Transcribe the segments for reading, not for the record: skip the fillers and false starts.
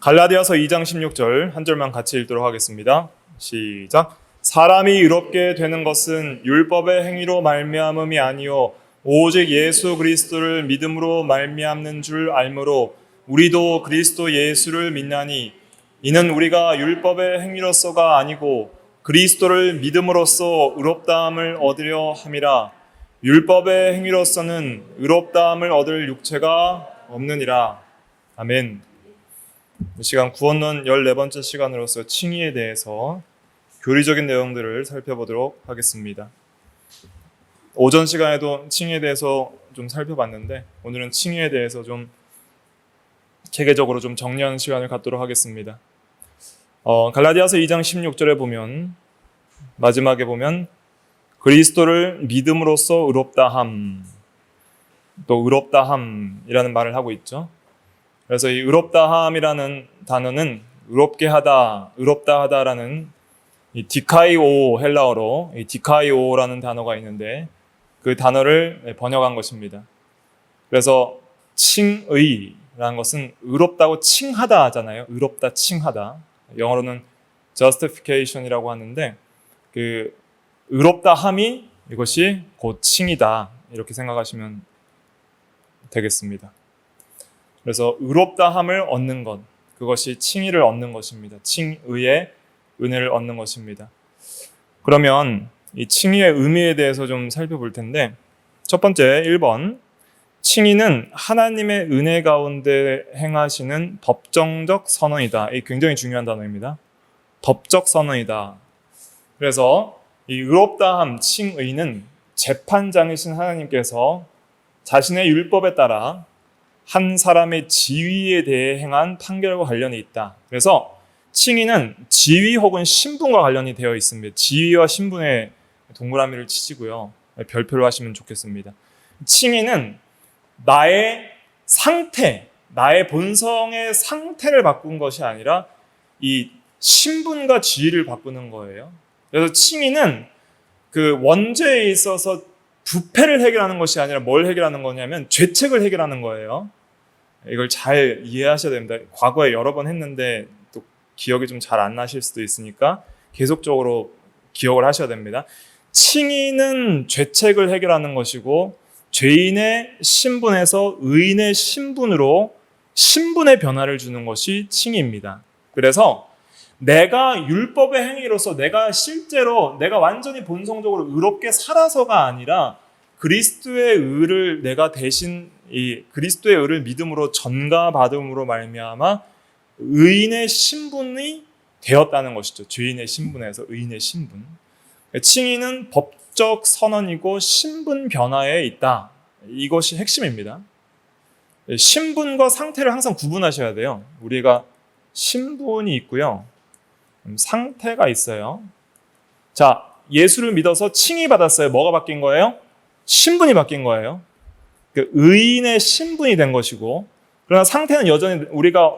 갈라디아서 2장 16절 한 절만 같이 읽도록 하겠습니다. 시작. 사람이 의롭게 되는 것은 율법의 행위로 말미암음이 아니요 오직 예수 그리스도를 믿음으로 말미암는 줄 알므로 우리도 그리스도 예수를 믿나니 이는 우리가 율법의 행위로서가 아니고 그리스도를 믿음으로써 의롭다함을 얻으려 함이라. 율법의 행위로서는 의롭다함을 얻을 육체가 없느니라. 아멘. 이 시간 구원론 14번째 시간으로서 칭의에 대해서 교리적인 내용들을 살펴보도록 하겠습니다. 오전 시간에도 칭의에 대해서 좀 살펴봤는데 오늘은 칭의에 대해서 좀 체계적으로 좀 정리하는 시간을 갖도록 하겠습니다. 갈라디아서 2장 16절에 보면 마지막에 보면 그리스도를 믿음으로써 의롭다함, 또 의롭다함이라는 말을 하고 있죠. 그래서 이 의롭다함이라는 단어는 의롭게 하다, 의롭다 하다라는 이 디카이오 헬라어로 이 디카이오라는 단어가 있는데 그 단어를 번역한 것입니다. 그래서 칭의라는 것은 의롭다고 칭하다 하잖아요. 의롭다 칭하다. 영어로는 justification이라고 하는데 그 의롭다 함이 이것이 곧 칭이다. 이렇게 생각하시면 되겠습니다. 그래서 의롭다 함을 얻는 것, 그것이 칭의를 얻는 것입니다. 칭의의 은혜를 얻는 것입니다. 그러면 이 칭의의 의미에 대해서 좀 살펴볼 텐데 첫 번째 1번 칭의는 하나님의 은혜 가운데 행하시는 법정적 선언이다. 이 굉장히 중요한 단어입니다. 법적 선언이다. 그래서 이 의롭다함 칭의는 재판장이신 하나님께서 자신의 율법에 따라 한 사람의 지위에 대해 행한 판결과 관련이 있다. 그래서 칭의는 지위 혹은 신분과 관련이 되어 있습니다. 지위와 신분에 동그라미를 치시고요. 별표를 하시면 좋겠습니다. 칭의는 나의 상태, 나의 본성의 상태를 바꾼 것이 아니라 이 신분과 지위를 바꾸는 거예요. 그래서 칭의는 그 원죄에 있어서 부패를 해결하는 것이 아니라 뭘 해결하는 거냐면 죄책을 해결하는 거예요. 이걸 잘 이해하셔야 됩니다. 과거에 여러 번 했는데 또 기억이 좀 잘 안 나실 수도 있으니까 계속적으로 기억을 하셔야 됩니다. 칭의는 죄책을 해결하는 것이고 죄인의 신분에서 의인의 신분으로 신분의 변화를 주는 것이 칭의입니다. 그래서 내가 율법의 행위로서 내가 실제로 내가 완전히 본성적으로 의롭게 살아서가 아니라 그리스도의 의를 내가 대신 이 그리스도의 의를 믿음으로 전가받음으로 말미암아 의인의 신분이 되었다는 것이죠. 죄인의 신분에서 의인의 신분. 칭의는 법적 선언이고 신분 변화에 있다. 이것이 핵심입니다. 신분과 상태를 항상 구분하셔야 돼요. 우리가 신분이 있고요. 상태가 있어요. 자, 예수를 믿어서 칭의 받았어요. 뭐가 바뀐 거예요? 신분이 바뀐 거예요. 그 의인의 신분이 된 것이고, 그러나 상태는 여전히 우리가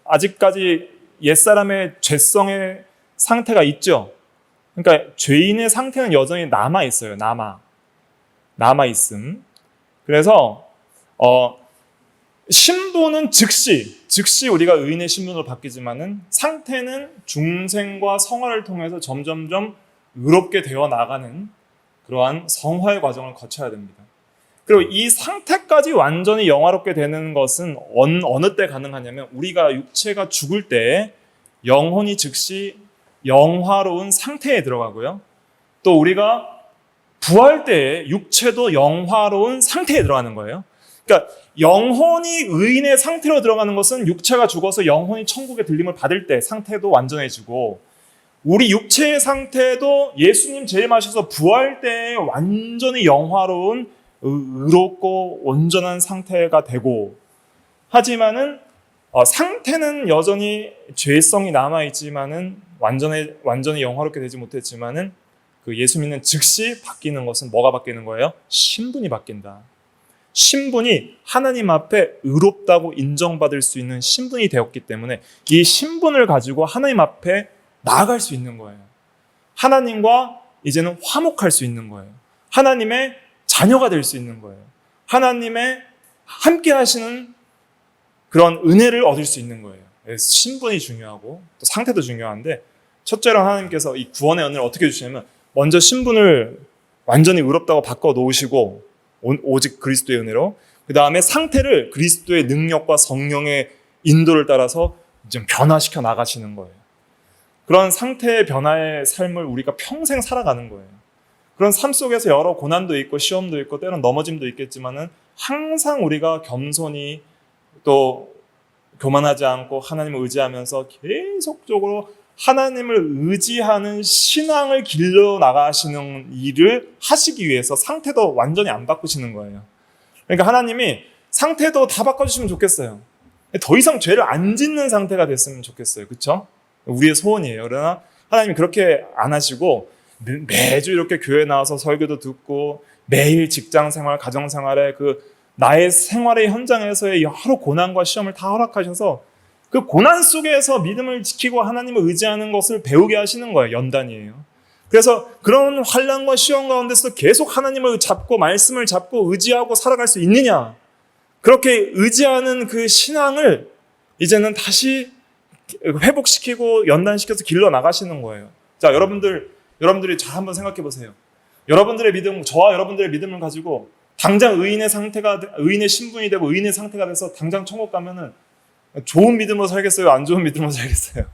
아직까지 옛사람의 죄성의 상태가 있죠. 그러니까 죄인의 상태는 여전히 남아 있어요. 남아 있음. 그래서 신분은 즉시 우리가 의인의 신분으로 바뀌지만은 상태는 중생과 성화를 통해서 점점점 의롭게 되어 나가는 그러한 성화의 과정을 거쳐야 됩니다. 그리고 이 상태까지 완전히 영화롭게 되는 것은 어느 때 가능하냐면 우리가 육체가 죽을 때 영혼이 즉시 영화로운 상태에 들어가고요. 또 우리가 부활 때 육체도 영화로운 상태에 들어가는 거예요. 그러니까 영혼이 의인의 상태로 들어가는 것은 육체가 죽어서 영혼이 천국의 들림을 받을 때 상태도 완전해지고 우리 육체의 상태도 예수님 재림하셔서 부활 때 완전히 영화로운 의롭고 온전한 상태가 되고 하지만은 상태는 여전히 죄성이 남아있지만은 완전히 영화롭게 되지 못했지만은 그 예수 믿는 즉시 바뀌는 것은 뭐가 바뀌는 거예요? 신분이 바뀐다. 신분이 하나님 앞에 의롭다고 인정받을 수 있는 신분이 되었기 때문에 이 신분을 가지고 하나님 앞에 나아갈 수 있는 거예요. 하나님과 이제는 화목할 수 있는 거예요. 하나님의 자녀가 될 수 있는 거예요. 하나님의 함께 하시는 그런 은혜를 얻을 수 있는 거예요. 신분이 중요하고 또 상태도 중요한데, 첫째로 하나님께서 이 구원의 은혜를 어떻게 주시냐면 먼저 신분을 완전히 의롭다고 바꿔 놓으시고 오직 그리스도의 은혜로, 그 다음에 상태를 그리스도의 능력과 성령의 인도를 따라서 좀 변화시켜 나가시는 거예요. 그런 상태의 변화의 삶을 우리가 평생 살아가는 거예요. 그런 삶 속에서 여러 고난도 있고 시험도 있고 때로는 넘어짐도 있겠지만은 항상 우리가 겸손히 또 교만하지 않고 하나님을 의지하면서 계속적으로 하나님을 의지하는 신앙을 길러 나가시는 일을 하시기 위해서 상태도 완전히 안 바꾸시는 거예요. 그러니까 하나님이 상태도 다 바꿔주시면 좋겠어요. 더 이상 죄를 안 짓는 상태가 됐으면 좋겠어요. 그렇죠? 우리의 소원이에요. 그러나 하나님이 그렇게 안 하시고 매주 이렇게 교회 나와서 설교도 듣고 매일 직장 생활, 가정 생활에 그 나의 생활의 현장에서의 여러 고난과 시험을 다 허락하셔서 그 고난 속에서 믿음을 지키고 하나님을 의지하는 것을 배우게 하시는 거예요. 연단이에요. 그래서 그런 환난과 시험 가운데서 계속 하나님을 잡고 말씀을 잡고 의지하고 살아갈 수 있느냐, 그렇게 의지하는 그 신앙을 이제는 다시 회복시키고 연단시켜서 길러 나가시는 거예요. 자, 여러분들이 잘 한번 생각해 보세요. 여러분들의 믿음, 저와 여러분들의 믿음을 가지고 당장 의인의 신분이 되고 의인의 상태가 돼서 당장 천국 가면은 좋은 믿음으로 살겠어요? 안 좋은 믿음으로 살겠어요?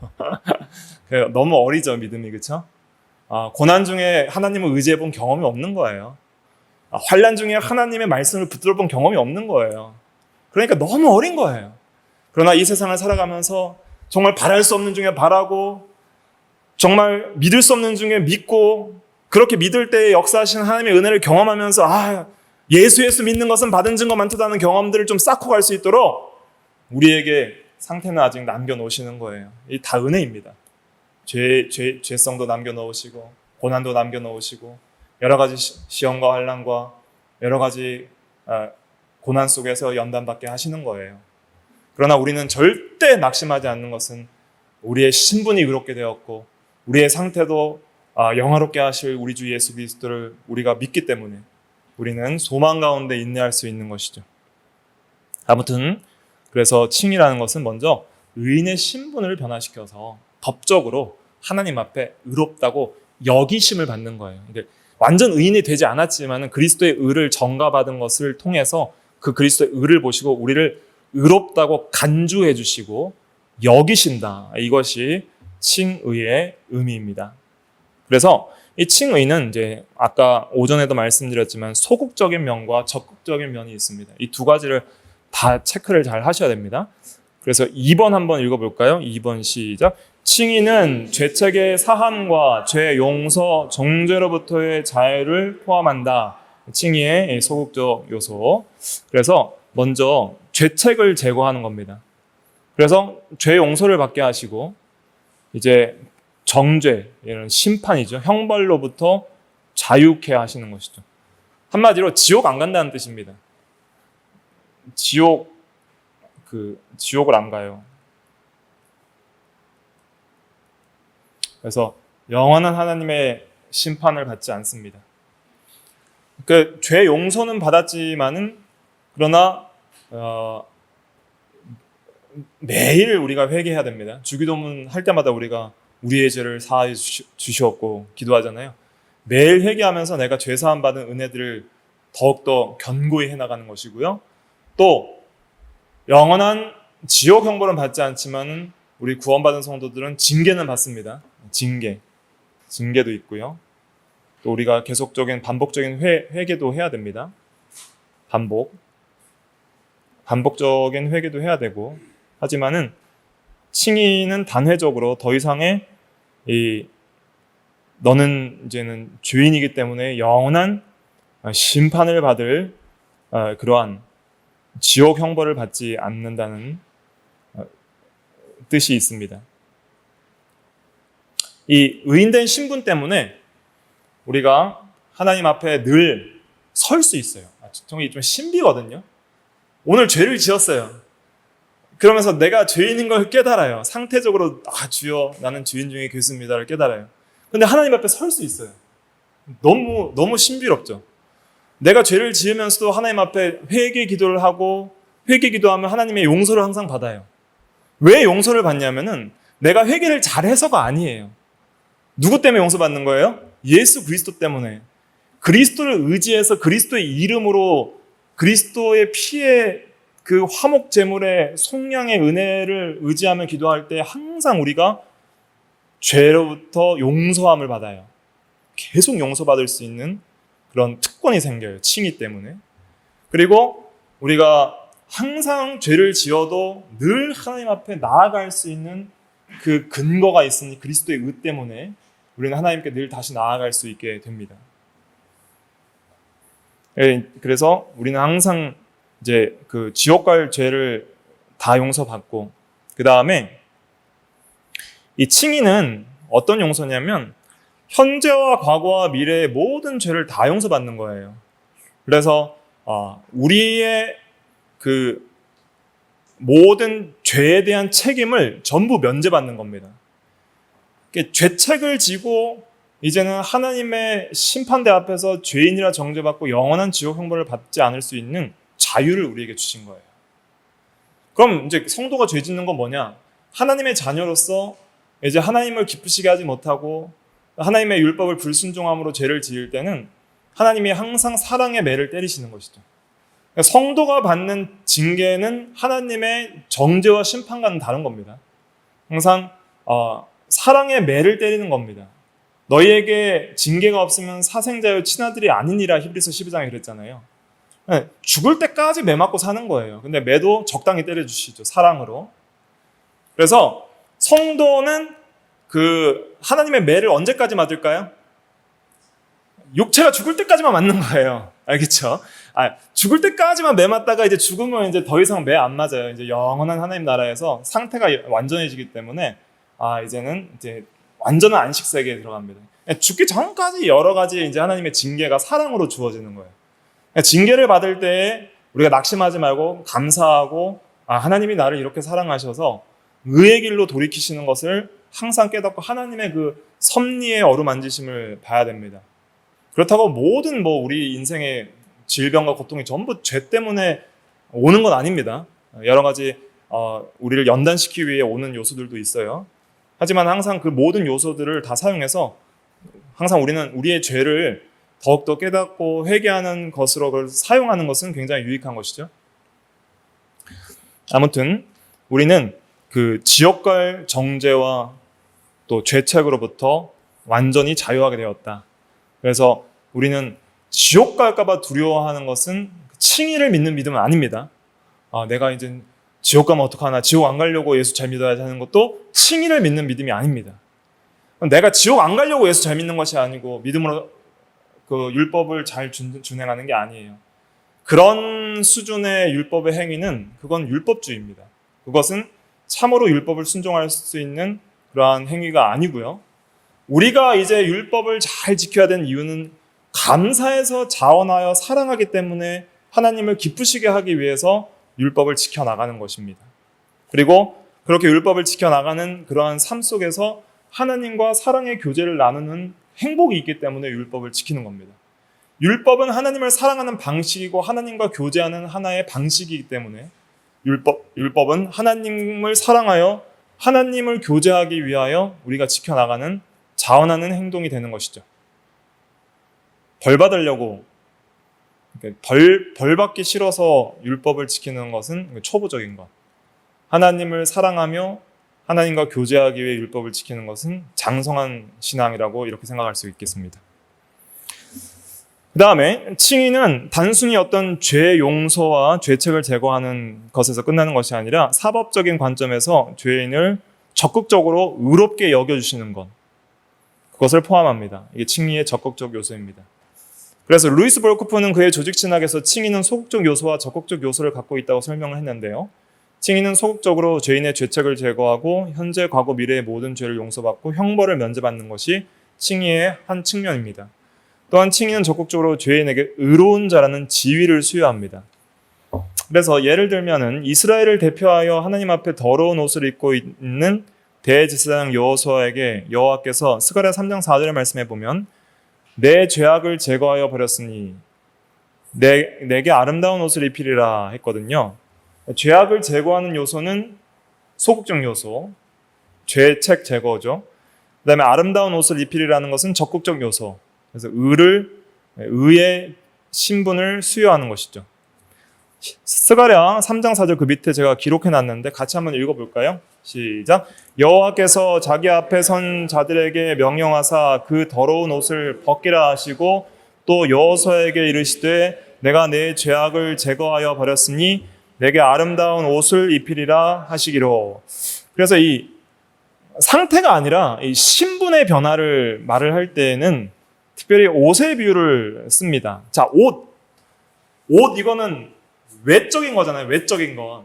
너무 어리죠, 믿음이. 그렇죠? 고난 중에 하나님을 의지해 본 경험이 없는 거예요. 환난 중에 하나님의 말씀을 붙들어 본 경험이 없는 거예요. 그러니까 너무 어린 거예요. 그러나 이 세상을 살아가면서 정말 바랄 수 없는 중에 바라고 정말 믿을 수 없는 중에 믿고, 그렇게 믿을 때 역사하시는 하나님의 은혜를 경험하면서 예수 믿는 것은 받은 증거 많다는 경험들을 좀 쌓고 갈 수 있도록 우리에게 상태는 아직 남겨놓으시는 거예요. 이 다 은혜입니다. 죄성도 남겨놓으시고 고난도 남겨놓으시고 여러 가지 시험과 환난과 여러 가지 고난 속에서 연단받게 하시는 거예요. 그러나 우리는 절대 낙심하지 않는 것은 우리의 신분이 의롭게 되었고 우리의 상태도 영화롭게 하실 우리 주 예수 그리스도를 우리가 믿기 때문에 우리는 소망 가운데 인내할 수 있는 것이죠. 아무튼 그래서 칭이라는 것은 먼저 의인의 신분을 변화시켜서 법적으로 하나님 앞에 의롭다고 여기심을 받는 거예요. 완전 의인이 되지 않았지만 그리스도의 의를 전가받은 것을 통해서 그 그리스도의 의를 보시고 우리를 의롭다고 간주해 주시고 여기신다. 이것이 칭의의 의미입니다. 그래서 이 칭의는 이제 아까 오전에도 말씀드렸지만 소극적인 면과 적극적인 면이 있습니다. 이 두 가지를 다 체크를 잘 하셔야 됩니다. 그래서 2번 한번 읽어볼까요? 2번 시작. 칭의는 죄책의 사함과 죄 용서, 정죄로부터의 자유를 포함한다. 칭의의 소극적 요소. 그래서 먼저 죄책을 제거하는 겁니다. 그래서 죄 용서를 받게 하시고 이제 정죄, 이런 심판이죠. 형벌로부터 자유케 하시는 것이죠. 한마디로 지옥 안 간다는 뜻입니다. 지옥을 안 가요. 그래서 영원한 하나님의 심판을 받지 않습니다. 죄 용서는 받았지만은 그러나 매일 우리가 회개해야 됩니다. 주기도문 할 때마다 우리가 우리의 죄를 사하여 주시옵고 기도하잖아요. 매일 회개하면서 내가 죄 사함 받은 은혜들을 더욱더 견고히 해나가는 것이고요. 또 영원한 지옥 형벌은 받지 않지만 우리 구원받은 성도들은 징계는 받습니다. 징계도 있고요. 또 우리가 계속적인 반복적인 회개도 해야 됩니다. 반복적인 회개도 해야 되고, 하지만은 칭의는 단회적으로 더 이상의 너는 이제는 죄인이기 때문에 영원한 심판을 받을 그러한 지옥 형벌을 받지 않는다는 뜻이 있습니다. 이 의인된 신분 때문에 우리가 하나님 앞에 늘 설 수 있어요. 정말 좀 신비거든요. 오늘 죄를 지었어요. 그러면서 내가 죄인인 걸 깨달아요. 상태적으로 주여 나는 죄인 중에 괴수입니다를 깨달아요. 근데 하나님 앞에 설 수 있어요. 너무 신비롭죠. 내가 죄를 지으면서도 하나님 앞에 회개 기도를 하고 회개 기도하면 하나님의 용서를 항상 받아요. 왜 용서를 받냐면은 내가 회개를 잘해서가 아니에요. 누구 때문에 용서받는 거예요? 예수 그리스도 때문에. 그리스도를 의지해서 그리스도의 이름으로 그리스도의 피의 그 화목 제물의 속량의 은혜를 의지하며 기도할 때 항상 우리가 죄로부터 용서함을 받아요. 계속 용서받을 수 있는 그런 특권이 생겨요. 칭의 때문에. 그리고 우리가 항상 죄를 지어도 늘 하나님 앞에 나아갈 수 있는 그 근거가 있으니 그리스도의 의 때문에 우리는 하나님께 늘 다시 나아갈 수 있게 됩니다. 그래서 우리는 항상 이제 그 지옥 갈 죄를 다 용서받고, 그 다음에 이 칭의는 어떤 용서냐면 현재와 과거와 미래의 모든 죄를 다 용서받는 거예요. 그래서 우리의 그 모든 죄에 대한 책임을 전부 면제받는 겁니다. 죄책을 지고 이제는 하나님의 심판대 앞에서 죄인이라 정죄받고 영원한 지옥 형벌을 받지 않을 수 있는 자유를 우리에게 주신 거예요. 그럼 이제 성도가 죄 짓는 건 뭐냐? 하나님의 자녀로서 이제 하나님을 기쁘시게 하지 못하고 하나님의 율법을 불순종함으로 죄를 지을 때는 하나님이 항상 사랑의 매를 때리시는 것이죠. 성도가 받는 징계는 하나님의 정죄와 심판과는 다른 겁니다. 항상 사랑의 매를 때리는 겁니다. 너희에게 징계가 없으면 사생자여 친아들이 아니니라 히브리서 12장에 그랬잖아요. 죽을 때까지 매 맞고 사는 거예요. 근데 매도 적당히 때려주시죠. 사랑으로. 그래서 성도는 그 하나님의 매를 언제까지 맞을까요? 육체가 죽을 때까지만 맞는 거예요. 알겠죠? 죽을 때까지만 매 맞다가 이제 죽으면 이제 더 이상 매 안 맞아요. 이제 영원한 하나님 나라에서 상태가 완전해지기 때문에 이제는 이제 완전한 안식 세계에 들어갑니다. 죽기 전까지 여러 가지 이제 하나님의 징계가 사랑으로 주어지는 거예요. 징계를 받을 때 우리가 낙심하지 말고 감사하고 하나님이 나를 이렇게 사랑하셔서 의의 길로 돌이키시는 것을 항상 깨닫고 하나님의 그 섭리의 어루만지심을 봐야 됩니다. 그렇다고 모든 우리 인생의 질병과 고통이 전부 죄 때문에 오는 건 아닙니다. 여러 가지 우리를 연단시키기 위해 오는 요소들도 있어요. 하지만 항상 그 모든 요소들을 다 사용해서 항상 우리는 우리의 죄를 더욱더 깨닫고 회개하는 것으로 그걸 사용하는 것은 굉장히 유익한 것이죠. 아무튼 우리는 그 지옥 갈 정죄와 또 죄책으로부터 완전히 자유하게 되었다. 그래서 우리는 지옥 갈까 봐 두려워하는 것은 칭의를 믿는 믿음은 아닙니다. 내가 이제 지옥 가면 어떡하나, 지옥 안 가려고 예수 잘 믿어야지 하는 것도 칭의를 믿는 믿음이 아닙니다. 내가 지옥 안 가려고 예수 잘 믿는 것이 아니고 믿음으로 그 율법을 잘 준행하는 게 아니에요. 그런 수준의 율법의 행위는 그건 율법주의입니다. 그것은 참으로 율법을 순종할 수 있는 그러한 행위가 아니고요. 우리가 이제 율법을 잘 지켜야 되는 이유는 감사해서 자원하여 사랑하기 때문에 하나님을 기쁘시게 하기 위해서 율법을 지켜나가는 것입니다. 그리고 그렇게 율법을 지켜나가는 그러한 삶 속에서 하나님과 사랑의 교제를 나누는 행복이 있기 때문에 율법을 지키는 겁니다. 율법은 하나님을 사랑하는 방식이고 하나님과 교제하는 하나의 방식이기 때문에 율법은 하나님을 사랑하여 하나님을 교제하기 위하여 우리가 지켜나가는 자원하는 행동이 되는 것이죠. 벌 받으려고, 벌 받기 싫어서 율법을 지키는 것은 초보적인 것. 하나님을 사랑하며 하나님과 교제하기 위해 율법을 지키는 것은 장성한 신앙이라고 이렇게 생각할 수 있겠습니다. 그 다음에 칭의는 단순히 어떤 죄 용서와 죄책을 제거하는 것에서 끝나는 것이 아니라 사법적인 관점에서 죄인을 적극적으로 의롭게 여겨주시는 것, 그것을 포함합니다. 이게 칭의의 적극적 요소입니다. 그래서 루이스 볼코프는 그의 조직 신학에서 칭의는 소극적 요소와 적극적 요소를 갖고 있다고 설명을 했는데요. 칭의는 소극적으로 죄인의 죄책을 제거하고 현재, 과거, 미래의 모든 죄를 용서받고 형벌을 면제받는 것이 칭의의 한 측면입니다. 또한 칭의는 적극적으로 죄인에게 의로운 자라는 지위를 수여합니다. 그래서 예를 들면은 이스라엘을 대표하여 하나님 앞에 더러운 옷을 입고 있는 대제사장 여호수아에게 여호와께서 스가랴 3장 4절의 말씀에 보면 내 죄악을 제거하여 버렸으니 내게 아름다운 옷을 입히리라 했거든요. 죄악을 제거하는 요소는 소극적 요소, 죄책 제거죠. 그 다음에 아름다운 옷을 입히리라는 것은 적극적 요소, 그래서 의의 신분을 수여하는 것이죠. 스가랴 3장 4절 그 밑에 제가 기록해 놨는데 같이 한번 읽어볼까요? 시작. 여호와께서 자기 앞에 선 자들에게 명령하사 그 더러운 옷을 벗기라 하시고 또 여호수아에게 이르시되 내가 내 죄악을 제거하여 버렸으니 내게 아름다운 옷을 입히리라 하시기로. 그래서 이 상태가 아니라 이 신분의 변화를 말을 할 때는 특별히 옷의 비유를 씁니다. 자, 옷 이거는 외적인 거잖아요. 외적인 건.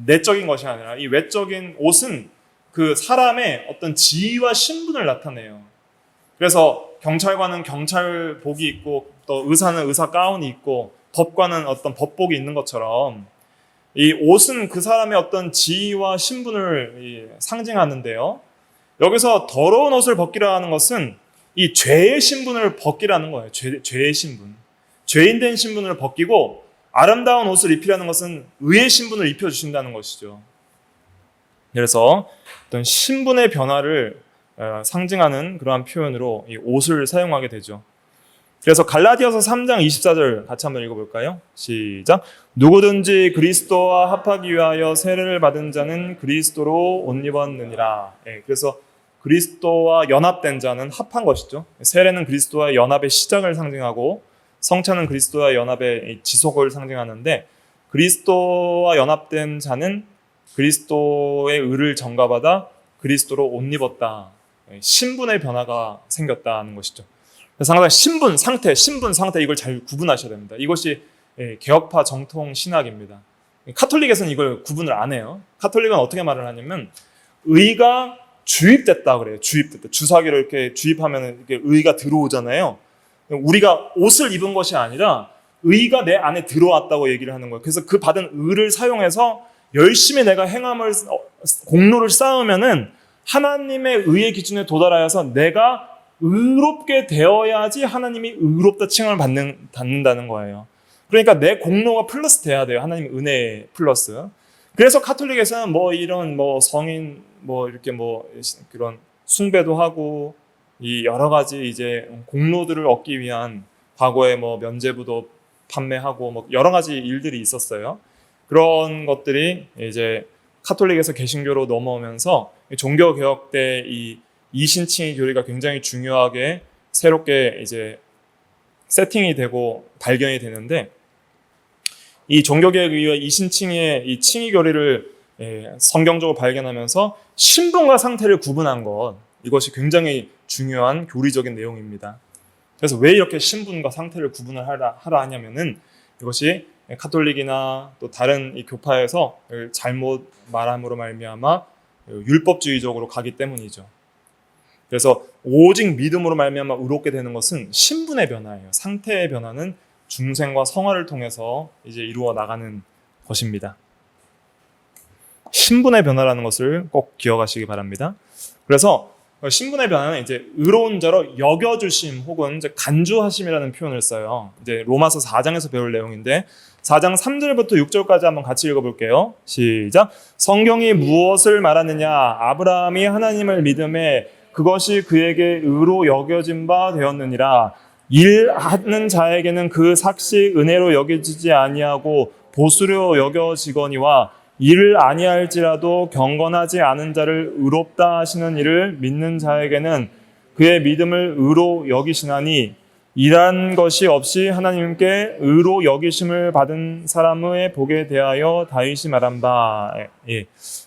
내적인 것이 아니라 이 외적인 옷은 그 사람의 어떤 지위와 신분을 나타내요. 그래서 경찰관은 경찰복이 있고 또 의사는 의사 가운이 있고 법관은 어떤 법복이 있는 것처럼 이 옷은 그 사람의 어떤 지위와 신분을 상징하는데요. 여기서 더러운 옷을 벗기라 하는 것은 이 죄의 신분을 벗기라는 거예요. 죄의 신분. 죄인 된 신분을 벗기고 아름다운 옷을 입히라는 것은 의의 신분을 입혀주신다는 것이죠. 그래서 어떤 신분의 변화를 상징하는 그러한 표현으로 이 옷을 사용하게 되죠. 그래서 갈라디아서 3장 24절 같이 한번 읽어볼까요? 시작. 누구든지 그리스도와 합하기 위하여 세례를 받은 자는 그리스도로 옷 입었느니라. 그래서 그리스도와 연합된 자는 합한 것이죠. 세례는 그리스도와 연합의 시작을 상징하고 성찬은 그리스도와 연합의 지속을 상징하는데 그리스도와 연합된 자는 그리스도의 의를 전가받아 그리스도로 옷 입었다. 신분의 변화가 생겼다는 것이죠. 그래서 항상 신분, 상태 이걸 잘 구분하셔야 됩니다. 이것이 개혁파 정통 신학입니다. 카톨릭에서는 이걸 구분을 안 해요. 카톨릭은 어떻게 말을 하냐면 의가 주입됐다 그래요. 주입됐다. 주사기로 이렇게 주입하면 이렇게 의가 들어오잖아요. 우리가 옷을 입은 것이 아니라 의가 내 안에 들어왔다고 얘기를 하는 거예요. 그래서 그 받은 의를 사용해서 열심히 내가 공로를 쌓으면은 하나님의 의의 기준에 도달하여서 내가 의롭게 되어야지 하나님이 의롭다 칭함을 받는다는 거예요. 그러니까 내 공로가 플러스 돼야 돼요. 하나님 은혜 플러스. 그래서 카톨릭에서는 이런 성인 이렇게 그런 숭배도 하고 이 여러 가지 이제 공로들을 얻기 위한 과거에 면제부도 판매하고 여러 가지 일들이 있었어요. 그런 것들이 이제 카톨릭에서 개신교로 넘어오면서 종교 개혁 때 이 이신칭의 교리가 굉장히 중요하게 새롭게 이제 세팅이 되고 발견이 되는데 이 종교 개혁 이후에 이신칭의 이 칭의 교리를 성경적으로 발견하면서 신분과 상태를 구분한 것, 이것이 굉장히 중요한 교리적인 내용입니다. 그래서 왜 이렇게 신분과 상태를 구분을 하라 하냐면은 이것이 카톨릭이나 또 다른 이 교파에서 잘못 말함으로 말미암아 율법주의적으로 가기 때문이죠. 그래서 오직 믿음으로 말미암아 의롭게 되는 것은 신분의 변화예요. 상태의 변화는 중생과 성화를 통해서 이제 이루어 나가는 것입니다. 신분의 변화라는 것을 꼭 기억하시기 바랍니다. 그래서 신분의 변화는 이제 의로운 자로 여겨주심 혹은 이제 간주하심이라는 표현을 써요. 이제 로마서 4장에서 배울 내용인데 4장 3절부터 6절까지 한번 같이 읽어볼게요. 시작. 성경이 무엇을 말하느냐? 아브라함이 하나님을 믿음에 그것이 그에게 의로 여겨진 바 되었느니라. 일하는 자에게는 그 삭시 은혜로 여겨지지 아니하고 보수로 여겨지거니와 일을 아니할지라도 경건하지 않은 자를 의롭다 하시는 이를 믿는 자에게는 그의 믿음을 의로 여기시나니 일한 것이 없이 하나님께 의로 여기심을 받은 사람의 복에 대하여 다윗이 말한 바.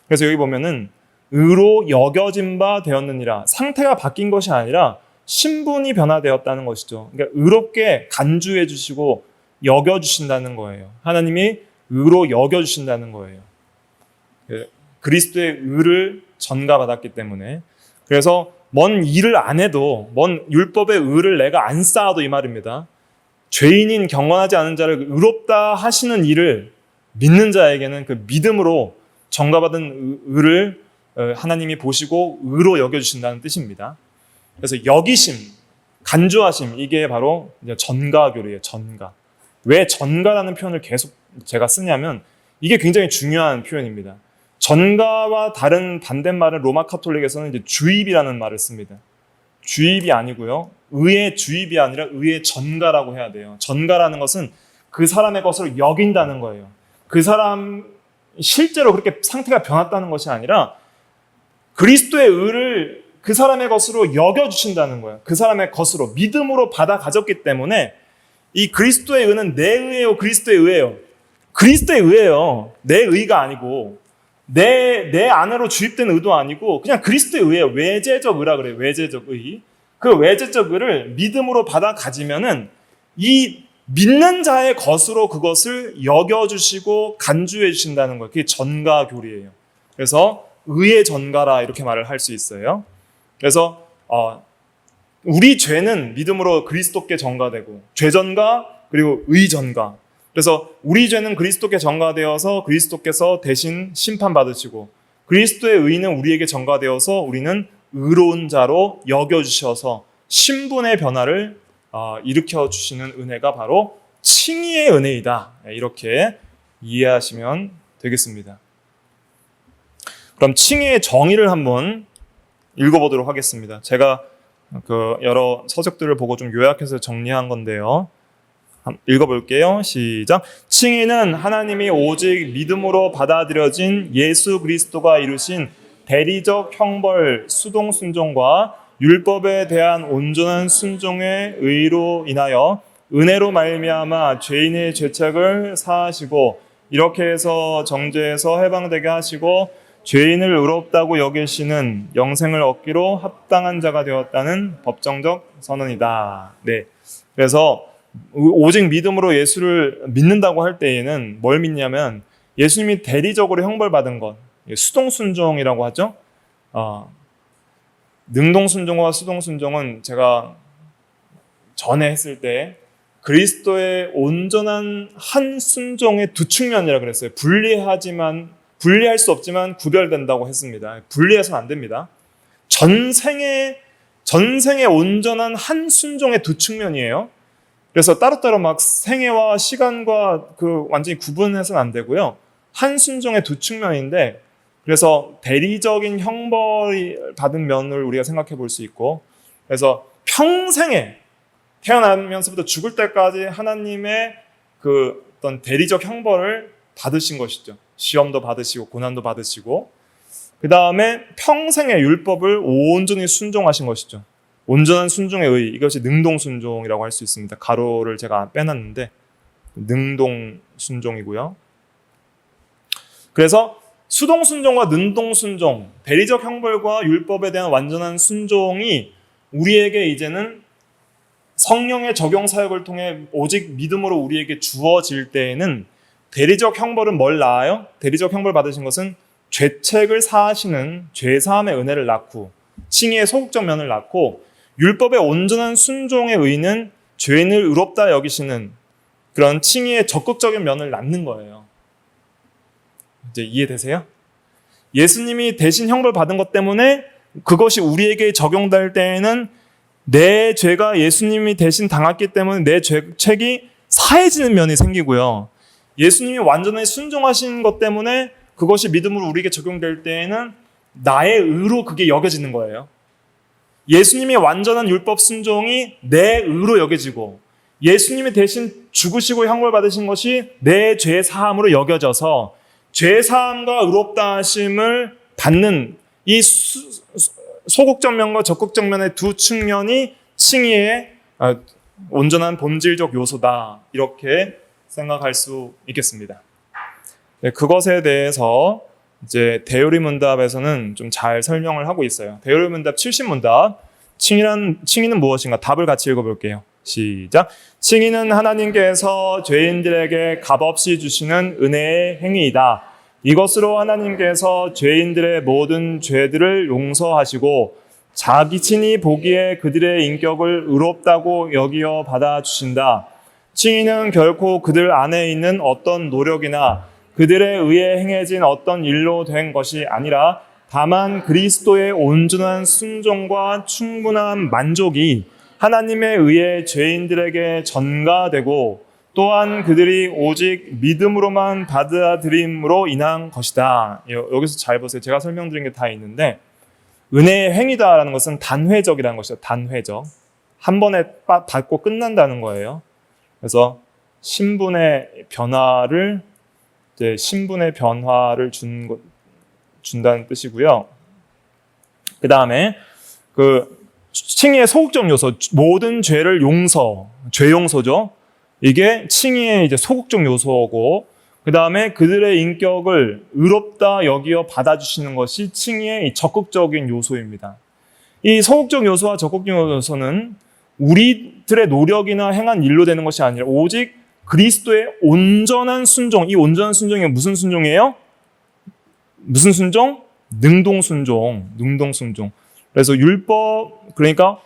그래서 여기 보면은 의로 여겨진 바 되었느니라. 상태가 바뀐 것이 아니라 신분이 변화되었다는 것이죠. 그러니까 의롭게 간주해 주시고 여겨 주신다는 거예요. 하나님이 의로 여겨 주신다는 거예요. 그리스도의 의를 전가받았기 때문에. 그래서 먼 일을 안 해도, 먼 율법의 의를 내가 안 쌓아도 이 말입니다. 죄인인 경건하지 않은 자를 의롭다 하시는 일을 믿는 자에게는 그 믿음으로 전가받은 의를 하나님이 보시고 의로 여겨주신다는 뜻입니다. 그래서 여기심, 간주하심, 이게 바로 전가교리예요. 전가. 왜 전가라는 표현을 계속 제가 쓰냐면 이게 굉장히 중요한 표현입니다. 전가와 다른 반대말은 로마 카톨릭에서는 이제 주입이라는 말을 씁니다. 주입이 아니고요. 의의 주입이 아니라 의의 전가라고 해야 돼요. 전가라는 것은 그 사람의 것으로 여긴다는 거예요. 그 사람 실제로 그렇게 상태가 변했다는 것이 아니라 그리스도의 의를 그 사람의 것으로 여겨주신다는 거예요. 그 사람의 것으로 믿음으로 받아 가졌기 때문에 이 그리스도의 의는 내 의예요, 그리스도의 의예요. 그리스도의 의예요. 내 의가 아니고 내 안으로 주입된 의도 아니고 그냥 그리스도의 의예요. 외제적 의라 그래요. 외제적 의. 그 외제적 의를 믿음으로 받아 가지면은 이 믿는 자의 것으로 그것을 여겨주시고 간주해 주신다는 거예요. 그게 전가 교리예요. 그래서 의의 전가라 이렇게 말을 할 수 있어요. 그래서 우리 죄는 믿음으로 그리스도께 전가되고 죄전가 그리고 의전가. 그래서 우리 죄는 그리스도께 전가되어서 그리스도께서 대신 심판받으시고 그리스도의 의는 우리에게 전가되어서 우리는 의로운 자로 여겨주셔서 신분의 변화를 일으켜 주시는 은혜가 바로 칭의의 은혜이다. 이렇게 이해하시면 되겠습니다. 그럼 칭의의 정의를 한번 읽어보도록 하겠습니다. 제가 여러 서적들을 보고 좀 요약해서 정리한 건데요. 읽어볼게요. 시작. 칭의는 하나님이 오직 믿음으로 받아들여진 예수 그리스도가 이루신 대리적 형벌, 수동 순종과 율법에 대한 온전한 순종의 의로 인하여 은혜로 말미암아 죄인의 죄책을 사하시고 이렇게 해서 정죄에서 해방되게 하시고 죄인을 의롭다고 여기시는 영생을 얻기로 합당한 자가 되었다는 법정적 선언이다. 네. 그래서 오직 믿음으로 예수를 믿는다고 할 때에는 뭘 믿냐면 예수님이 대리적으로 형벌받은 것, 수동순종이라고 하죠. 능동순종과 수동순종은 제가 전에 했을 때 그리스도의 온전한 한 순종의 두 측면이라 그랬어요. 분리할 수 없지만 구별된다고 했습니다. 분리해서는 안 됩니다. 전생의 온전한 한 순종의 두 측면이에요. 그래서 따로따로 막 생애와 시간과 완전히 구분해서는 안 되고요. 한 순종의 두 측면인데, 그래서 대리적인 형벌이 받은 면을 우리가 생각해 볼 수 있고, 그래서 평생에 태어나면서부터 죽을 때까지 하나님의 어떤 대리적 형벌을 받으신 것이죠. 시험도 받으시고 고난도 받으시고, 그 다음에 평생의 율법을 온전히 순종하신 것이죠. 온전한 순종의 의, 이것이 능동순종이라고 할 수 있습니다. 가로를 제가 빼놨는데 능동순종이고요. 그래서 수동순종과 능동순종, 대리적 형벌과 율법에 대한 완전한 순종이 우리에게 이제는 성령의 적용 사역을 통해 오직 믿음으로 우리에게 주어질 때에는 대리적 형벌은 뭘 낳아요? 대리적 형벌 받으신 것은 죄책을 사하시는 죄사함의 은혜를 낳고 칭의의 소극적 면을 낳고, 율법의 온전한 순종의 의는 죄인을 의롭다 여기시는 그런 칭의의 적극적인 면을 낳는 거예요. 이제 이해되세요? 예수님이 대신 형벌 받은 것 때문에 그것이 우리에게 적용될 때에는 내 죄가 예수님이 대신 당했기 때문에 내 죄책이 사해지는 면이 생기고요. 예수님이 완전히 순종하신 것 때문에 그것이 믿음으로 우리에게 적용될 때에는 나의 의로 그게 여겨지는 거예요. 예수님이 완전한 율법 순종이 내 의로 여겨지고, 예수님이 대신 죽으시고 형벌 받으신 것이 내 죄 사함으로 여겨져서 죄 사함과 의롭다 하심을 받는 이 소극적 면과 적극적 면의 두 측면이 칭의의 온전한 본질적 요소다, 이렇게 생각할 수 있겠습니다. 네, 그것에 대해서 이제 대요리 문답에서는 좀 잘 설명을 하고 있어요. 대요리 문답 70문답. 칭의는 무엇인가? 답을 같이 읽어볼게요. 시작. 칭의는 하나님께서 죄인들에게 값없이 주시는 은혜의 행위이다. 이것으로 하나님께서 죄인들의 모든 죄들을 용서하시고 자기 친히 보기에 그들의 인격을 의롭다고 여기어 받아주신다. 칭의는 결코 그들 안에 있는 어떤 노력이나 그들에 의해 행해진 어떤 일로 된 것이 아니라 다만 그리스도의 온전한 순종과 충분한 만족이 하나님에 의해 죄인들에게 전가되고 또한 그들이 오직 믿음으로만 받아들임으로 인한 것이다. 여기서 잘 보세요. 제가 설명드린 게 다 있는데 은혜의 행위다라는 것은 단회적이라는 것이죠. 단회적. 한 번에 받고 끝난다는 거예요. 그래서 신분의 변화를 준다는 뜻이고요. 그 다음에 칭의의 소극적 요소, 모든 죄를 죄 용서죠. 이게 칭의의 이제 소극적 요소고, 그 다음에 그들의 인격을 의롭다 여기어 받아주시는 것이 칭의의 적극적인 요소입니다. 이 소극적 요소와 적극적 요소는 우리들의 노력이나 행한 일로 되는 것이 아니라 오직 그리스도의 온전한 순종. 이 온전한 순종이 무슨 순종이에요? 무슨 순종? 능동순종. 능동순종. 그래서 그러니까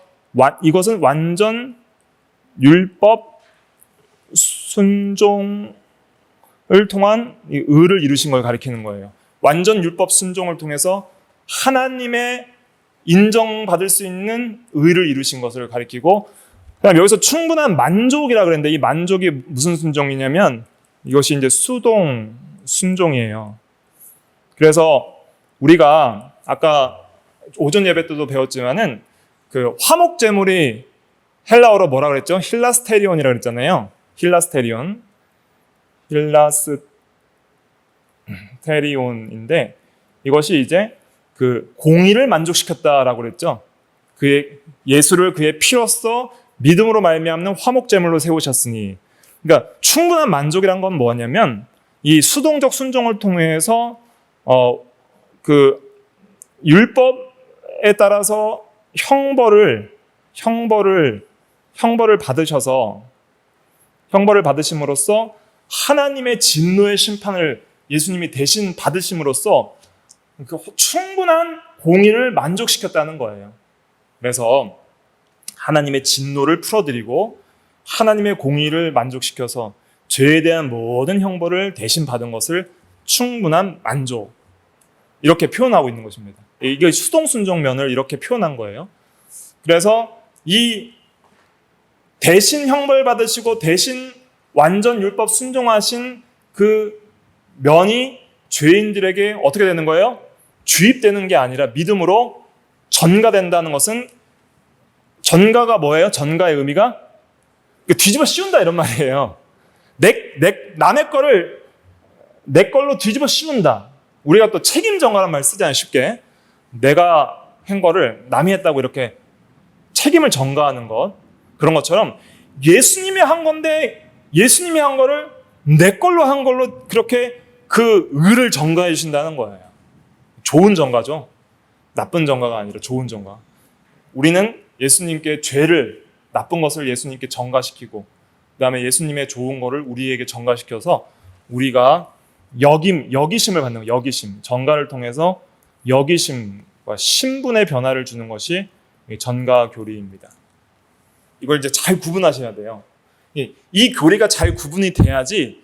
이것은 완전 율법 순종을 통한 이 의를 이루신 걸 가리키는 거예요. 완전 율법 순종을 통해서 하나님의 인정받을 수 있는 의를 이루신 것을 가리키고, 그다음 여기서 충분한 만족이라 그랬는데 이 만족이 무슨 순종이냐면 이것이 이제 수동 순종이에요. 그래서 우리가 아까 오전 예배 때도 배웠지만은 화목 제물이 헬라어로 뭐라 그랬죠? 힐라스테리온이라 그랬잖아요. 힐라스테리온인데 이것이 이제 공의를 만족시켰다라고 그랬죠. 예수를 그의 피로써 믿음으로 말미암는 화목 제물로 세우셨으니, 그러니까 충분한 만족이란 건 뭐냐면 이 수동적 순종을 통해서 율법에 따라서 형벌을 받으심으로써 하나님의 진노의 심판을 예수님이 대신 받으심으로써 충분한 공의를 만족시켰다는 거예요. 그래서 하나님의 진노를 풀어드리고 하나님의 공의를 만족시켜서 죄에 대한 모든 형벌을 대신 받은 것을 충분한 만족, 이렇게 표현하고 있는 것입니다. 이게 수동순종면을 이렇게 표현한 거예요. 그래서 이 대신 형벌 받으시고 대신 완전 율법 순종하신 그 면이 죄인들에게 어떻게 되는 거예요? 주입되는 게 아니라 믿음으로 전가된다는 것은, 전가가 뭐예요? 전가의 의미가 뒤집어 씌운다 이런 말이에요. 남의 거를 내 걸로 뒤집어 씌운다. 우리가 또 책임 전가라는 말 쓰잖아요, 쉽게. 내가 한 거를 남이 했다고 이렇게 책임을 전가하는 것. 그런 것처럼 예수님이 한 건데 예수님이 한 거를 내 걸로 한 걸로 그렇게 그 의를 전가해 주신다는 거예요. 좋은 전가죠. 나쁜 전가가 아니라 좋은 전가. 우리는 예수님께 나쁜 것을 예수님께 전가시키고, 그 다음에 예수님의 좋은 거를 우리에게 전가시켜서 우리가 여기심을 받는 거예요. 여기심. 전가를 통해서 여기심과 신분의 변화를 주는 것이 전가 교리입니다. 이걸 이제 잘 구분하셔야 돼요. 이 교리가 잘 구분이 돼야지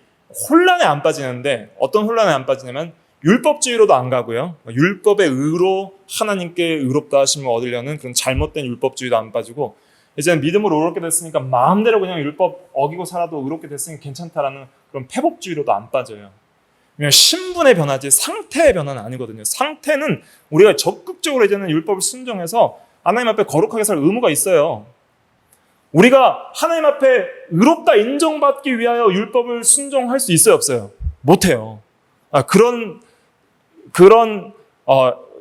혼란에 안 빠지는데, 어떤 혼란에 안 빠지냐면 율법주의로도 안 가고요. 율법의 의로 하나님께 의롭다 하심을 얻으려는 그런 잘못된 율법주의도 안 빠지고, 이제는 믿음으로 의롭게 됐으니까 마음대로 그냥 율법 어기고 살아도 의롭게 됐으니 괜찮다라는 그런 패법주의로도 안 빠져요. 그냥 신분의 변화지 상태의 변화는 아니거든요. 상태는 우리가 적극적으로 이제는 율법을 순종해서 하나님 앞에 거룩하게 살 의무가 있어요. 우리가 하나님 앞에 의롭다 인정받기 위하여 율법을 순종할 수 있어요, 없어요? 못해요. 그런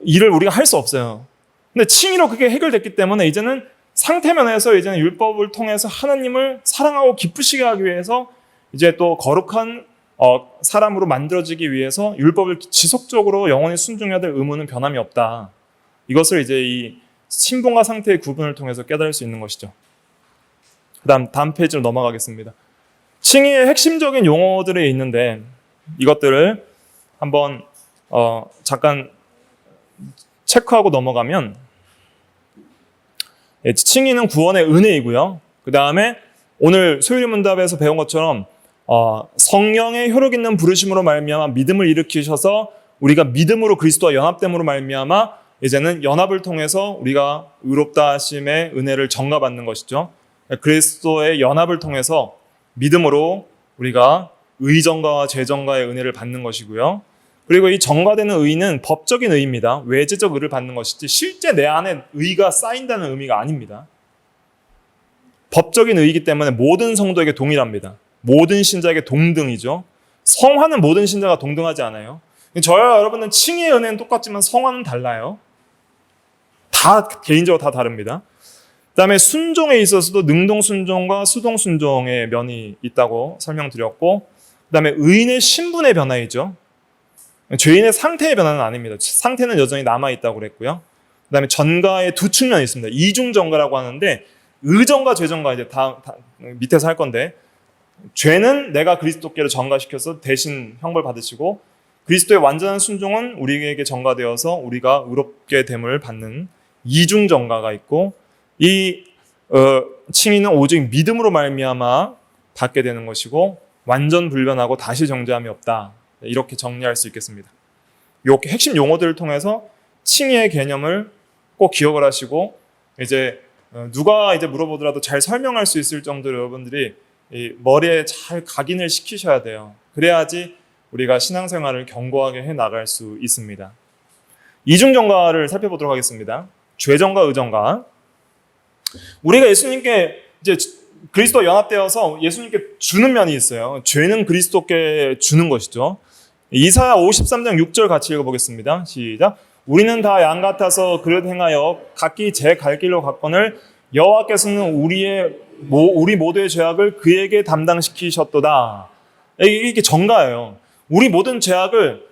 일을 우리가 할 수 없어요. 근데 칭의로 그게 해결됐기 때문에 이제는 상태면에서 이제는 율법을 통해서 하나님을 사랑하고 기쁘시게 하기 위해서 이제 또 거룩한 사람으로 만들어지기 위해서 율법을 지속적으로 영원히 순종해야 될 의무는 변함이 없다. 이것을 이제 이 신분과 상태의 구분을 통해서 깨달을 수 있는 것이죠. 다음 페이지로 넘어가겠습니다. 칭의의 핵심적인 용어들이 있는데 이것들을 한번 잠깐 체크하고 넘어가면, 칭의는 구원의 은혜이고요. 그 다음에 오늘 소유리문답에서 배운 것처럼 성령의 효력 있는 부르심으로 말미암아 믿음을 일으키셔서 우리가 믿음으로 그리스도와 연합됨으로 말미암아 이제는 연합을 통해서 우리가 의롭다 하심의 은혜를 전가받는 것이죠. 그리스도의 연합을 통해서 믿음으로 우리가 의정가와 제정가의 은혜를 받는 것이고요. 그리고 이 정가되는 의는 법적인 의입니다. 외제적 의를 받는 것이지 실제 내 안에 의가 쌓인다는 의미가 아닙니다. 법적인 의이기 때문에 모든 성도에게 동일합니다. 모든 신자에게 동등이죠. 성화는 모든 신자가 동등하지 않아요. 저와 여러분은 칭의의 은혜는 똑같지만 성화는 달라요. 다 개인적으로 다 다릅니다. 그 다음에 순종에 있어서도 능동순종과 수동순종의 면이 있다고 설명드렸고, 그 다음에 의인의 신분의 변화이죠. 죄인의 상태의 변화는 아닙니다. 상태는 여전히 남아있다고 그랬고요. 그 다음에 전가의 두 측면이 있습니다. 이중전가라고 하는데, 의정가, 죄정가 이제 다 밑에서 할 건데, 죄는 내가 그리스도께로 전가시켜서 대신 형벌 받으시고, 그리스도의 완전한 순종은 우리에게 전가되어서 우리가 의롭게 됨을 받는 이중전가가 있고, 이 칭의는 오직 믿음으로 말미암아 받게 되는 것이고 완전 불변하고 다시 정죄함이 없다. 이렇게 정리할 수 있겠습니다. 이렇게 핵심 용어들을 통해서 칭의의 개념을 꼭 기억을 하시고 이제 누가 이제 물어보더라도 잘 설명할 수 있을 정도로 여러분들이 이 머리에 잘 각인을 시키셔야 돼요. 그래야지 우리가 신앙생활을 견고하게 해 나갈 수 있습니다. 이중정가를 살펴보도록 하겠습니다. 죄정가, 의정가. 우리가 예수님께 이제 그리스도 연합되어서 예수님께 주는 면이 있어요. 죄는 그리스도께 주는 것이죠. 이사야 53장 6절 같이 읽어보겠습니다. 시작. 우리는 다 양 같아서 그릇 행하여 각기 제 갈 길로 갔거늘 여호와께서는 우리 모두의 죄악을 그에게 담당시키셨도다. 이게 정가예요. 우리 모든 죄악을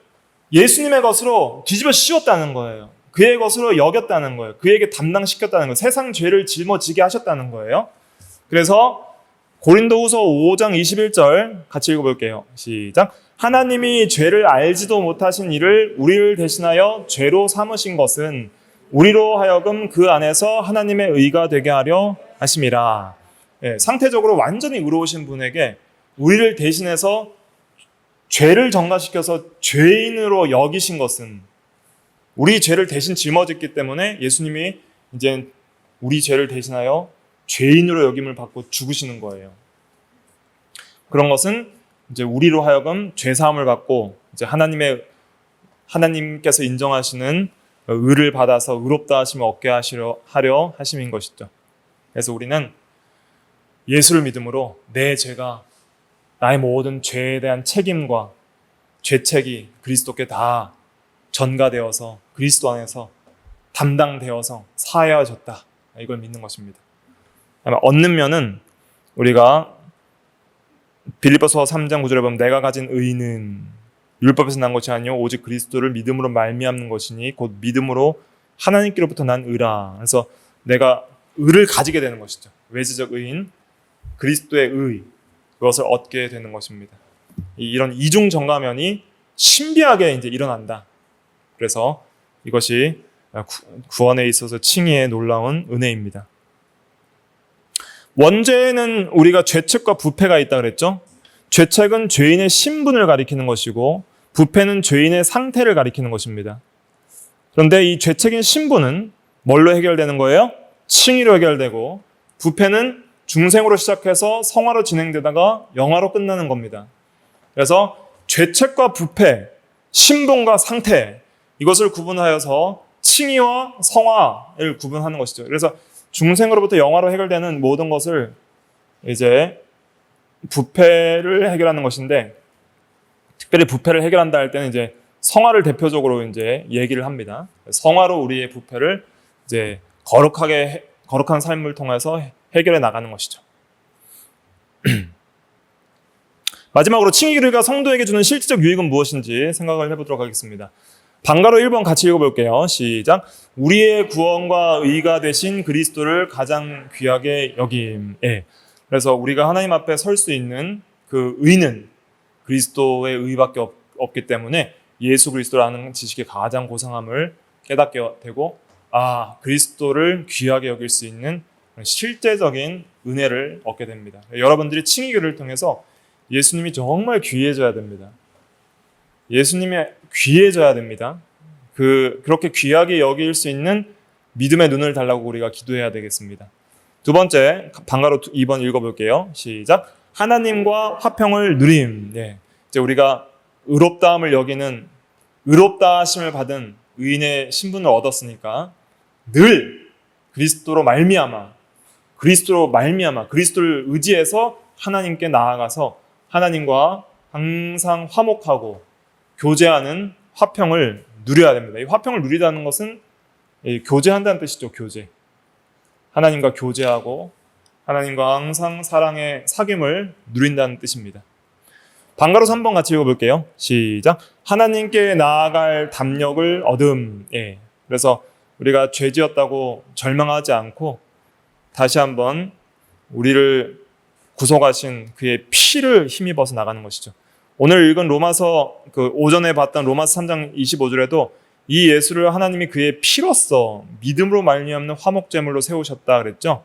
예수님의 것으로 뒤집어 씌웠다는 거예요. 그의 것으로 여겼다는 거예요. 그에게 담당시켰다는 거예요. 세상 죄를 짊어지게 하셨다는 거예요. 그래서 고린도후서 5장 21절 같이 읽어볼게요. 시작. 하나님이 죄를 알지도 못하신 이를 우리를 대신하여 죄로 삼으신 것은 우리로 하여금 그 안에서 하나님의 의가 되게 하려 하심이라. 예, 상태적으로 완전히 의로우신 분에게 우리를 대신해서 죄를 전가시켜서 죄인으로 여기신 것은 우리 죄를 대신 짊어졌기 때문에 예수님이 이제 우리 죄를 대신하여 죄인으로 여김을 받고 죽으시는 거예요. 그런 것은 이제 우리로 하여금 죄 사함을 받고 이제 하나님께서 인정하시는 의를 받아서 의롭다 하심을 얻게 하려 하심인 것이죠. 그래서 우리는 예수를 믿음으로 내 죄가 나의 모든 죄에 대한 책임과 죄책이 그리스도께 다 전가되어서 그리스도 안에서 담당되어서 사하여졌다. 이걸 믿는 것입니다. 얻는 면은 우리가 빌립보서 3장 9절에 보면 내가 가진 의는 율법에서 난 것이 아니요 오직 그리스도를 믿음으로 말미암는 것이니 곧 믿음으로 하나님께로부터 난 의라. 그래서 내가 의를 가지게 되는 것이죠. 외지적 의인 그리스도의 의 그것을 얻게 되는 것입니다. 이런 이중 정가면이 신비하게 이제 일어난다. 그래서 이것이 구원에 있어서 칭의의 놀라운 은혜입니다. 원죄에는 우리가 죄책과 부패가 있다 그랬죠. 죄책은 죄인의 신분을 가리키는 것이고 부패는 죄인의 상태를 가리키는 것입니다. 그런데 이 죄책인 신분은 뭘로 해결되는 거예요? 칭의로 해결되고 부패는 중생으로 시작해서 성화로 진행되다가 영화로 끝나는 겁니다. 그래서 죄책과 부패, 신분과 상태 이것을 구분하여서 칭의와 성화를 구분하는 것이죠. 그래서 중생으로부터 영화로 해결되는 모든 것을 이제 부패를 해결하는 것인데 특별히 부패를 해결한다 할 때는 이제 성화를 대표적으로 이제 얘기를 합니다. 성화로 우리의 부패를 이제 거룩한 삶을 통해서 해결해 나가는 것이죠. 마지막으로 칭의가 성도에게 주는 실질적 유익은 무엇인지 생각을 해보도록 하겠습니다. 방가로 1번 같이 읽어볼게요. 시작. 우리의 구원과 의가 되신 그리스도를 가장 귀하게 여김에. 그래서 우리가 하나님 앞에 설 수 있는 그 의는 그리스도의 의밖에 없기 때문에 예수 그리스도라는 지식의 가장 고상함을 깨닫게 되고 그리스도를 귀하게 여길 수 있는 실제적인 은혜를 얻게 됩니다. 여러분들이 칭의교를 통해서 예수님이 정말 귀해져야 됩니다. 예수님이 귀해져야 됩니다. 그렇게 귀하게 여길 수 있는 믿음의 눈을 달라고 우리가 기도해야 되겠습니다. 두 번째, 방가로 2번 읽어볼게요. 시작. 하나님과 화평을 누림. 예. 이제 우리가 의롭다함을 여기는 의롭다 하심을 받은 의인의 신분을 얻었으니까 늘 그리스도로 말미암아 그리스도를 의지해서 하나님께 나아가서 하나님과 항상 화목하고 교제하는 화평을 누려야 됩니다. 이 화평을 누리다는 것은 교제한다는 뜻이죠. 교제. 하나님과 교제하고 하나님과 항상 사랑의 사귐을 누린다는 뜻입니다. 방가로서 한번 같이 읽어볼게요. 시작. 하나님께 나아갈 담력을 얻음. 예. 그래서 우리가 죄지었다고 절망하지 않고 다시 한번 우리를 구속하신 그의 피를 힘입어서 나가는 것이죠. 오늘 읽은 로마서 오전에 봤던 로마서 3장 25절에도 이 예수를 하나님이 그의 피로써 믿음으로 말미암는 화목제물로 세우셨다 그랬죠.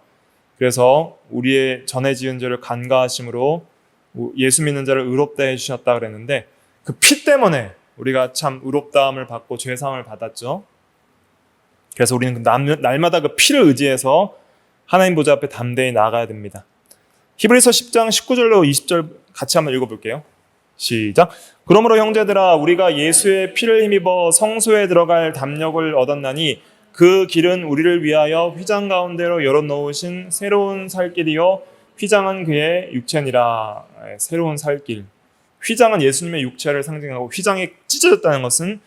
그래서 우리의 전에 지은 죄를 간과하심으로 예수 믿는 자를 의롭다 해주셨다 그랬는데 그 피 때문에 우리가 참 의롭다함을 받고 죄사함을 받았죠. 그래서 우리는 날마다 그 피를 의지해서 하나님 보좌 앞에 담대히 나아가야 됩니다. 히브리서 10장 19절로 20절 같이 한번 읽어볼게요. 시작. 그러므로 형제들아 우리가 예수의 피를 힘입어 성소에 들어갈 담력을 얻었나니 그 길은 우리를 위하여 휘장 가운데로 열어놓으신 새로운 살길이요 휘장은 그의 육체니라. 새로운 살길. 휘장은 예수님의 육체를 상징하고 휘장이 찢어졌다는 것은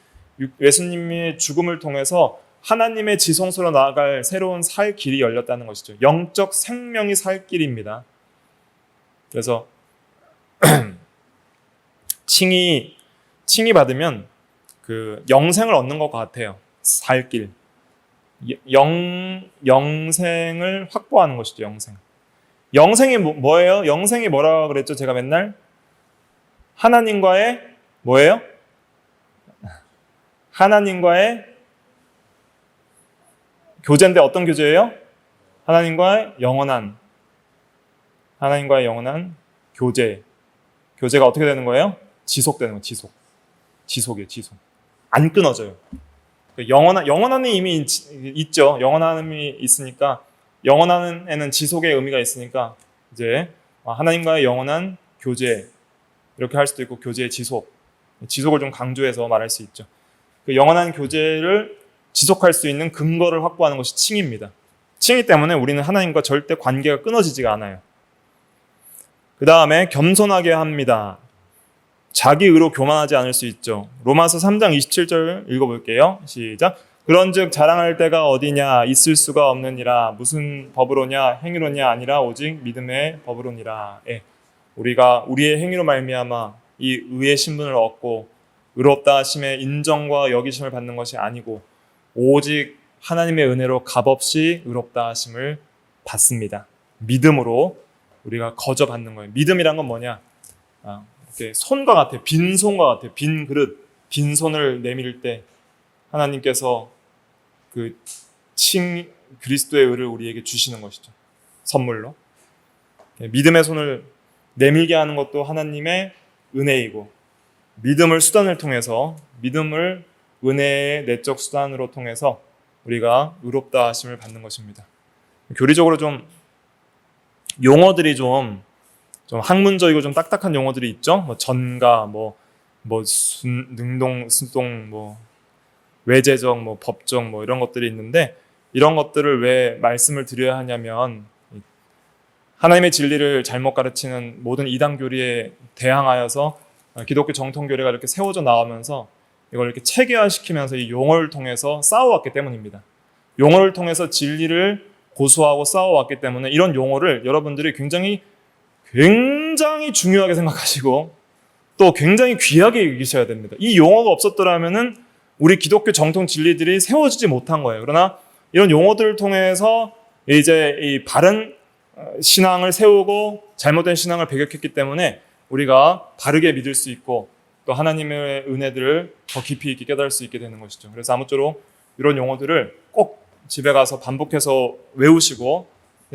예수님의 죽음을 통해서 하나님의 지성소로 나아갈 새로운 살 길이 열렸다는 것이죠. 영적 생명이 살 길입니다. 그래서 칭이 받으면 그 영생을 얻는 것 같아요. 살 길. 영생을 확보하는 것이죠. 영생이 뭐예요? 영생이 뭐라고 그랬죠? 제가 맨날 하나님과의 뭐예요? 하나님과의 교제인데 어떤 교제예요? 하나님과의 영원한 교제. 교제가 어떻게 되는 거예요? 지속되는 거예요. 지속이에요. 안 끊어져요. 영원함이 이미 있죠. 영원함이 있으니까 영원함에는 지속의 의미가 있으니까 이제 하나님과의 영원한 교제 이렇게 할 수도 있고 교제의 지속을 좀 강조해서 말할 수 있죠. 그 영원한 교제를 지속할 수 있는 근거를 확보하는 것이 칭입니다. 칭이 때문에 우리는 하나님과 절대 관계가 끊어지지가 않아요. 그 다음에 겸손하게 합니다. 자기 의로 교만하지 않을 수 있죠. 로마서 3장 27절 읽어볼게요. 시작. 그런즉 자랑할 때가 어디냐 있을 수가 없느니라. 무슨 법으로냐 행위로냐 아니라 오직 믿음의 법으로니라. 예. 우리가 우리의 행위로 말미암아 이 의의 신분을 얻고 의롭다 하심의 인정과 여기심을 받는 것이 아니고 오직 하나님의 은혜로 값없이 의롭다 하심을 받습니다. 믿음으로 우리가 거저 받는 거예요. 믿음이란 건 뭐냐? 이렇게 손과 같아요. 빈손과 같아요. 빈 그릇, 빈손을 내밀 때 하나님께서 그 그리스도의 의를 우리에게 주시는 것이죠. 선물로. 믿음의 손을 내밀게 하는 것도 하나님의 은혜이고 믿음을 수단을 통해서 믿음을 은혜의 내적 수단으로 통해서 우리가 의롭다 하심을 받는 것입니다. 교리적으로 좀 용어들이 좀 학문적이고 좀 딱딱한 용어들이 있죠. 뭐 전가, 능동, 수동, 외제적, 법적 이런 것들이 있는데 이런 것들을 왜 말씀을 드려야 하냐면 하나님의 진리를 잘못 가르치는 모든 이단 교리에 대항하여서 기독교 정통 교리가 이렇게 세워져 나오면서 이걸 이렇게 체계화시키면서 이 용어를 통해서 싸워왔기 때문입니다. 용어를 통해서 진리를 고수하고 싸워왔기 때문에 이런 용어를 여러분들이 굉장히 중요하게 생각하시고 또 굉장히 귀하게 여기셔야 됩니다. 이 용어가 없었더라면은 우리 기독교 정통 진리들이 세워지지 못한 거예요. 그러나 이런 용어들을 통해서 이제 이 바른 신앙을 세우고 잘못된 신앙을 배격했기 때문에 우리가 바르게 믿을 수 있고 또 하나님의 은혜들을 더 깊이 있게 깨달을 수 있게 되는 것이죠. 그래서 아무쪼록 이런 용어들을 꼭 집에 가서 반복해서 외우시고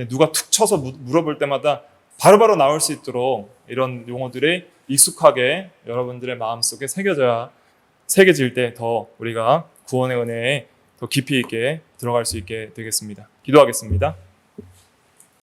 누가 툭 쳐서 물어볼 때마다 바로바로 나올 수 있도록 이런 용어들이 익숙하게 여러분들의 마음속에 새겨질 때 더 우리가 구원의 은혜에 더 깊이 있게 들어갈 수 있게 되겠습니다. 기도하겠습니다.